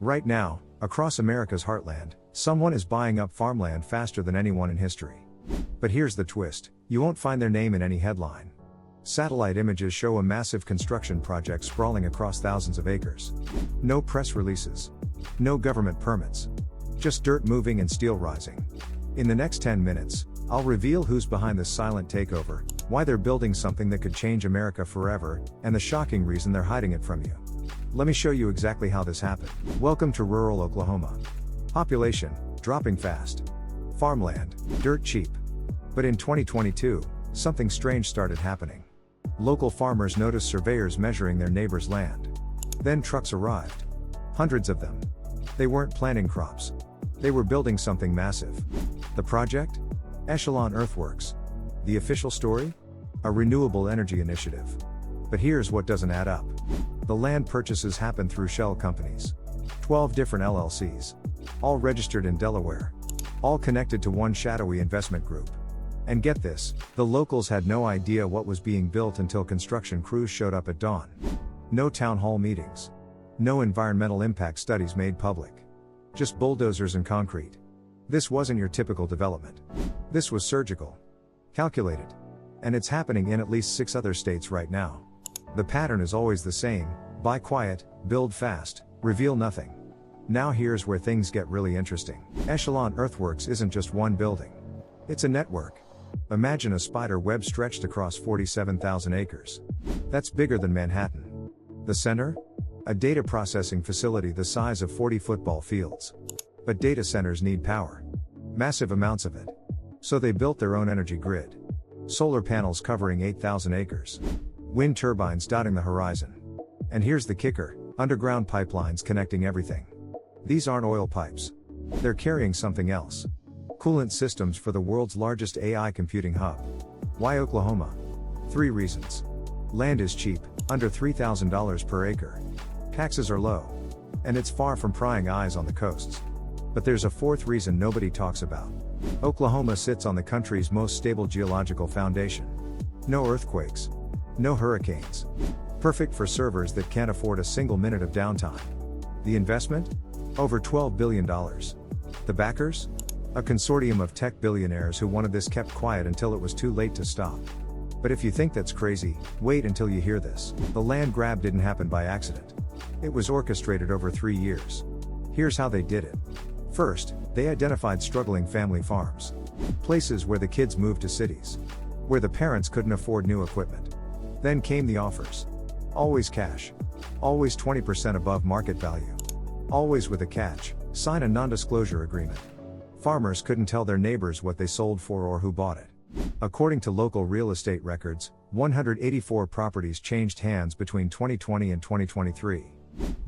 Right now, across America's heartland, someone is buying up farmland faster than anyone in history. But here's the twist, you won't find their name in any headline. Satellite images show a massive construction project sprawling across thousands of acres. No press releases. No government permits. Just dirt moving and steel rising. In the next 10 minutes, I'll reveal who's behind this silent takeover, why they're building something that could change America forever, and the shocking reason they're hiding it from you. Let me show you exactly how this happened. Welcome to rural Oklahoma. Population, dropping fast. Farmland, dirt cheap. But in 2022, something strange started happening. Local farmers noticed surveyors measuring their neighbors' land. Then trucks arrived. Hundreds of them. They weren't planting crops. They were building something massive. The project? Echelon Earthworks. The official story? A renewable energy initiative. But here's what doesn't add up. The land purchases happened through shell companies. 12 different LLCs. All registered in Delaware. All connected to one shadowy investment group. And get this, the locals had no idea what was being built until construction crews showed up at dawn. No town hall meetings. No environmental impact studies made public. Just bulldozers and concrete. This wasn't your typical development. This was surgical. Calculated. And it's happening in at least 6 other states right now. The pattern is always the same: buy quiet, build fast, reveal nothing. Now here's where things get really interesting. Echelon Earthworks isn't just one building. It's a network. Imagine a spider web stretched across 47,000 acres. That's bigger than Manhattan. The center? A data processing facility the size of 40 football fields. But data centers need power. Massive amounts of it. So they built their own energy grid. Solar panels covering 8,000 acres. Wind turbines dotting the horizon. And here's the kicker, underground pipelines connecting everything. These aren't oil pipes. They're carrying something else. Coolant systems for the world's largest AI computing hub. Why Oklahoma? 3 reasons. Land is cheap, under $3,000 per acre. Taxes are low. And it's far from prying eyes on the coasts. But there's a 4th reason nobody talks about. Oklahoma sits on the country's most stable geological foundation. No earthquakes. No hurricanes. Perfect for servers that can't afford a single minute of downtime. The investment? Over $12 billion. The backers? A consortium of tech billionaires who wanted this kept quiet until it was too late to stop. But if you think that's crazy, wait until you hear this. The land grab didn't happen by accident. It was orchestrated over 3 years. Here's how they did it. First, they identified struggling family farms. Places where the kids moved to cities. Where the parents couldn't afford new equipment. Then came the offers. Always cash. Always 20% above market value. Always with a catch: sign a non-disclosure agreement. Farmers couldn't tell their neighbors what they sold for or who bought it. According to local real estate records, 184 properties changed hands between 2020 and 2023.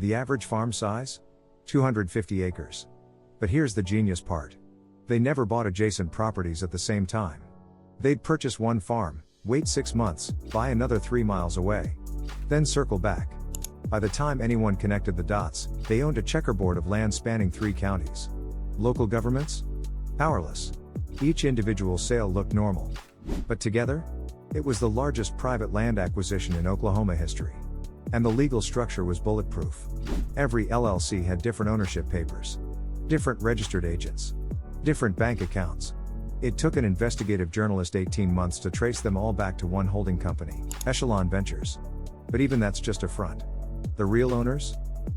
The average farm size? 250 acres. But here's the genius part. They never bought adjacent properties at the same time. They'd purchase one farm, wait 6 months, buy another 3 miles away. Then circle back. By the time anyone connected the dots, they owned a checkerboard of land spanning 3 counties. Local governments? Powerless. Each individual sale looked normal. But together? It was the largest private land acquisition in Oklahoma history. And the legal structure was bulletproof. Every LLC had different ownership papers. Different registered agents. Different bank accounts. It took an investigative journalist 18 months to trace them all back to one holding company, Echelon Ventures. But even that's just a front. The real owners?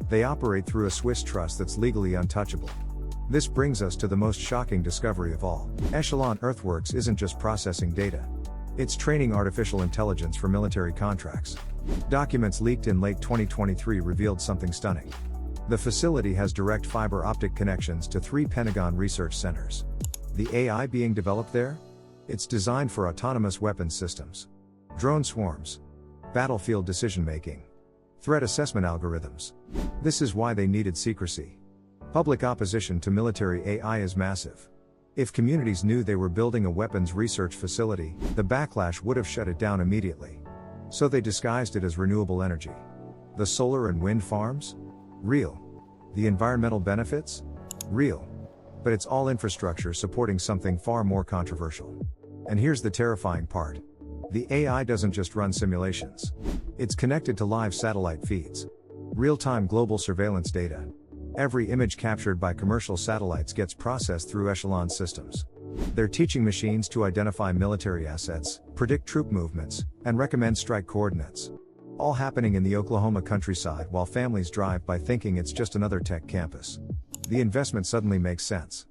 They operate through a Swiss trust that's legally untouchable. This brings us to the most shocking discovery of all. Echelon Earthworks isn't just processing data. It's training artificial intelligence for military contracts. Documents leaked in late 2023 revealed something stunning. The facility has direct fiber optic connections to 3 Pentagon research centers. The AI being developed there? It's designed for autonomous weapons systems. Drone swarms. Battlefield decision-making. Threat assessment algorithms. This is why they needed secrecy. Public opposition to military AI is massive. If communities knew they were building a weapons research facility, the backlash would have shut it down immediately. So they disguised it as renewable energy. The solar and wind farms? Real. The environmental benefits? Real. But it's all infrastructure supporting something far more controversial. And here's the terrifying part. The AI doesn't just run simulations. It's connected to live satellite feeds. Real-time global surveillance data. Every image captured by commercial satellites gets processed through Echelon systems. They're teaching machines to identify military assets, predict troop movements, and recommend strike coordinates. All happening in the Oklahoma countryside while families drive by thinking it's just another tech campus. The investment suddenly makes sense.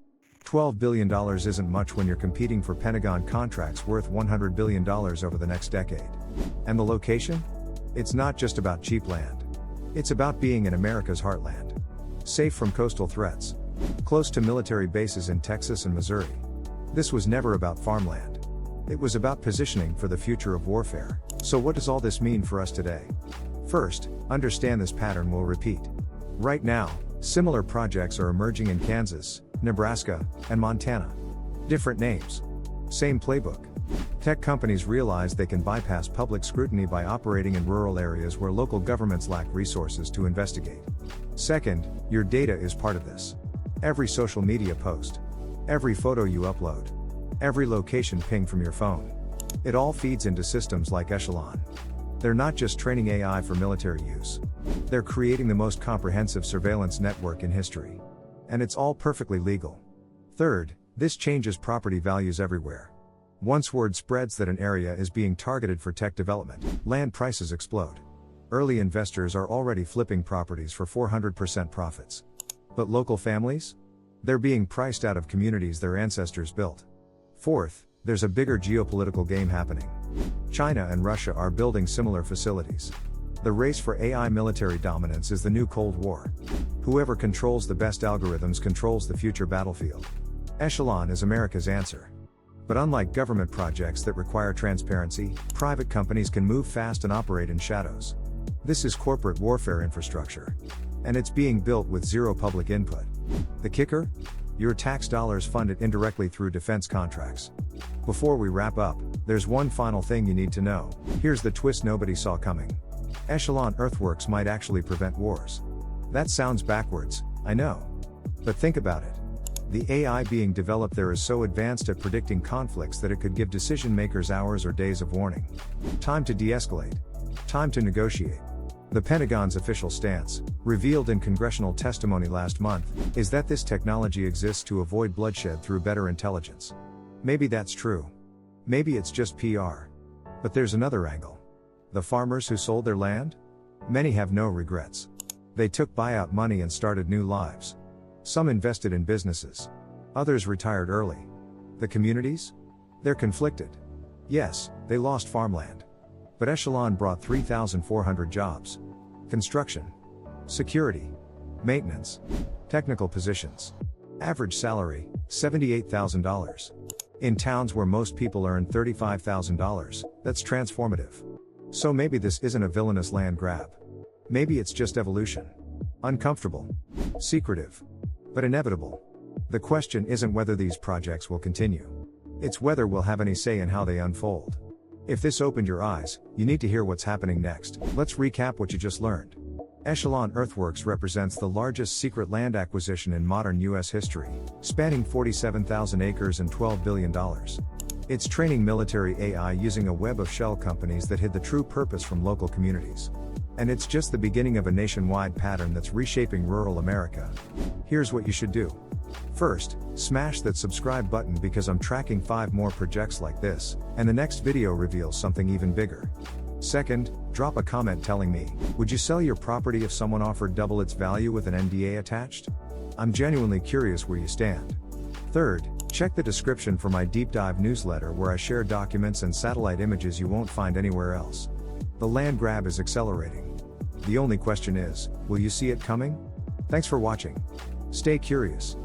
$12 billion isn't much when you're competing for Pentagon contracts worth $100 billion over the next decade. And the location? It's not just about cheap land. It's about being in America's heartland. Safe from coastal threats. Close to military bases in Texas and Missouri. This was never about farmland. It was about positioning for the future of warfare. So what does all this mean for us today? First, understand this pattern will repeat. Right now, similar projects are emerging in Kansas, Nebraska, and Montana. Different names. Same playbook. Tech companies realize they can bypass public scrutiny by operating in rural areas where local governments lack resources to investigate. Second, your data is part of this. Every social media post. Every photo you upload. Every location ping from your phone. It all feeds into systems like Echelon. They're not just training AI for military use. They're creating the most comprehensive surveillance network in history. And it's all perfectly legal. Third, this changes property values everywhere. Once word spreads that an area is being targeted for tech development, land prices explode. Early investors are already flipping properties for 400% profits. But local families? They're being priced out of communities their ancestors built. Fourth, there's a bigger geopolitical game happening. China and Russia are building similar facilities. The race for AI military dominance is the new Cold War. Whoever controls the best algorithms controls the future battlefield. Echelon is America's answer. But unlike government projects that require transparency, private companies can move fast and operate in shadows. This is corporate warfare infrastructure. And it's being built with zero public input. The kicker? Your tax dollars fund it indirectly through defense contracts. Before we wrap up, there's one final thing you need to know. Here's the twist nobody saw coming. Echelon Earthworks might actually prevent wars. That sounds backwards, I know. But think about it. The AI being developed there is so advanced at predicting conflicts that it could give decision makers hours or days of warning. Time to de-escalate. Time to negotiate. The Pentagon's official stance, revealed in congressional testimony last month, is that this technology exists to avoid bloodshed through better intelligence. Maybe that's true. Maybe it's just PR. But there's another angle. The farmers who sold their land? Many have no regrets. They took buyout money and started new lives. Some invested in businesses. Others retired early. The communities? They're conflicted. Yes, they lost farmland. But Echelon brought 3,400 jobs. Construction. Security. Maintenance. Technical positions. Average salary, $78,000. In towns where most people earn $35,000, that's transformative. So maybe this isn't a villainous land grab. Maybe it's just evolution. Uncomfortable. Secretive. But inevitable. The question isn't whether these projects will continue. It's whether we'll have any say in how they unfold. If this opened your eyes, you need to hear what's happening next. Let's recap what you just learned. Echelon Earthworks represents the largest secret land acquisition in modern U.S. history, spanning 47,000 acres and $12 billion. It's training military AI using a web of shell companies that hid the true purpose from local communities. And it's just the beginning of a nationwide pattern that's reshaping rural America. Here's what you should do. First, smash that subscribe button because I'm tracking 5 more projects like this, and the next video reveals something even bigger. Second, drop a comment telling me, would you sell your property if someone offered double its value with an NDA attached? I'm genuinely curious where you stand. Third, check the description for my deep dive newsletter where I share documents and satellite images you won't find anywhere else. The land grab is accelerating. The only question is, will you see it coming? Thanks for watching. Stay curious.